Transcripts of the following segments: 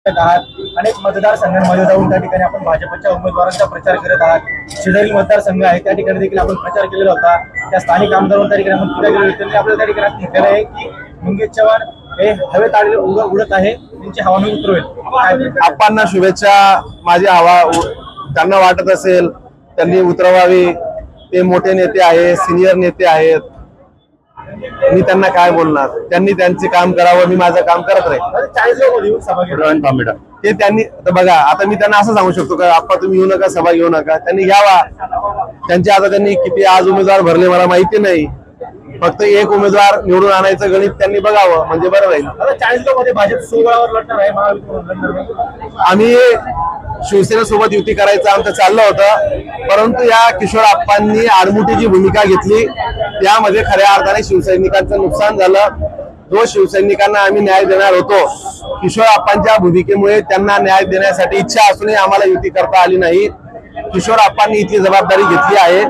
आहात अनेक मतदारसंघांमध्ये जाऊन त्या ठिकाणी आपण भाजपच्या उमेदवारांचा प्रचार करत आहात। शेजारी मतदारसंघ आहे त्या ठिकाणी देखील आपण प्रचार केलेला होता। त्या स्थानिक आमदारांवर त्या ठिकाणी आपण पुढे गेलो त्यांनी आपल्याला त्या ठिकाणी म्हटलेलं आहे की मंगेश चव्हाण हे हवेत आलेले उडत आहे, त्यांची हवा मी उतरवेल। आप्पांना शुभेच्छा। माझी हवा त्यांना वाटत असेल त्यांनी उतरवावी, ते मोठे नेते आहेत, सिनियर नेते आहेत, मी त्यांना काय बोलणार। त्यांनी त्यांचे काम करावं, मी माझं काम करत राहील। 40 लोक येऊन सभा घेतली ते त्यांनी बघा, आता मी त्यांना असं सांगू शकतो का आप्पा तुम्ही येऊ नका, सभा घेऊ नका, त्यांनी घ्यावा। त्यांचे आता त्यांनी किती आज उमेदवार भरले मला माहिती नाही, फक्त एक उमेदवार निवडून आणायचं गणित त्यांनी बघावं म्हणजे बरं राहील। आता 40 लोक मध्ये भाजप सोबळावर लढणार आहे, महाविकास आम्ही शिवसेनेसोबत युती करायचं आमचं चाललं होतं, परंतु या किशोर आप्पांनी आडमुठीची भूमिका घेतली, त्यामध्ये खऱ्या अर्थाने शिवसैनिकांचं नुकसान झालं। जो शिवसैनिकांना आम्ही न्याय देणार होतो, किशोर आप्पांच्या भूमिकेमुळे त्यांना न्याय देण्यासाठी इच्छा असूनही आम्हाला युती करता आली नाही। किशोर आप्पांनी इथली जबाबदारी घेतली आहे,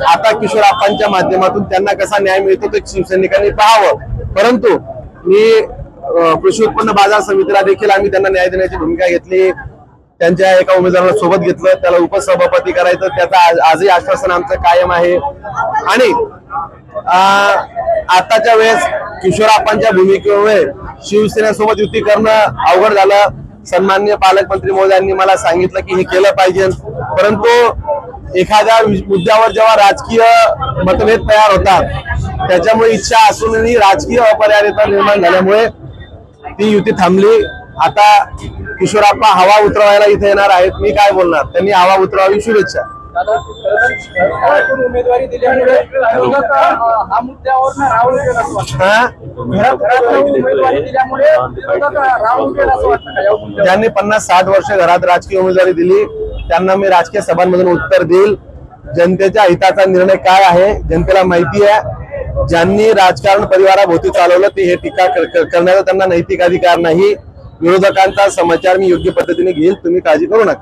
आता किशोर आप्पांच्या माध्यमातून त्यांना कसा न्याय मिळतो ते शिवसैनिकांनी पाहावं। परंतु मी कृषी उत्पन्न बाजार समितीला देखील आम्ही त्यांना न्याय देण्याची भूमिका घेतली, त्यांच्या एका उमेदवाराला सोबत घेतलं, त्याला उपसभापती करायचं, त्याचं आजही आश्वासन आमचं कायम आहे। आणि आताच्या वेळेस किशोर आप्पांच्या भूमिकेमुळे शिवसेनेसोबत युती करणं अवघड झालं। सन्माननीय पालकमंत्री महोदयांनी मला सांगितलं की हे केलं पाहिजे, परंतु एखाद्या मुद्द्यावर जेव्हा राजकीय मतभेद तयार होतात त्याच्यामुळे इच्छा असूनही राजकीय अपरिहार्यता निर्माण झाल्यामुळे ती युती थांबली। आता किशोरप्पा हवा उतरवायला इथे येणार आहेत, मी काय बोलणार, त्यांनी हवा उतरवावी। शुभेच्छा। उमेदवारी दिल्यामुळे हा मुद्द्यावर राहून गेला असं वाटतं। ज्यांनी 50-60 वर्ष घरात राजकीय उमेदवारी दिली त्यांना मी राजकीय सभांमधून उत्तर देईल। जनतेच्या हिताचा निर्णय काय आहे जनतेला माहिती आहे। ज्यांनी राजकारण परिवाराभोवती चालवलं ते हे टीका करण्याचा त्यांना नैतिक अधिकार नाही। विरोधकांचा समाचार मी योग्य पद्धतीने घेईल, तुम्ही काळजी करू नका।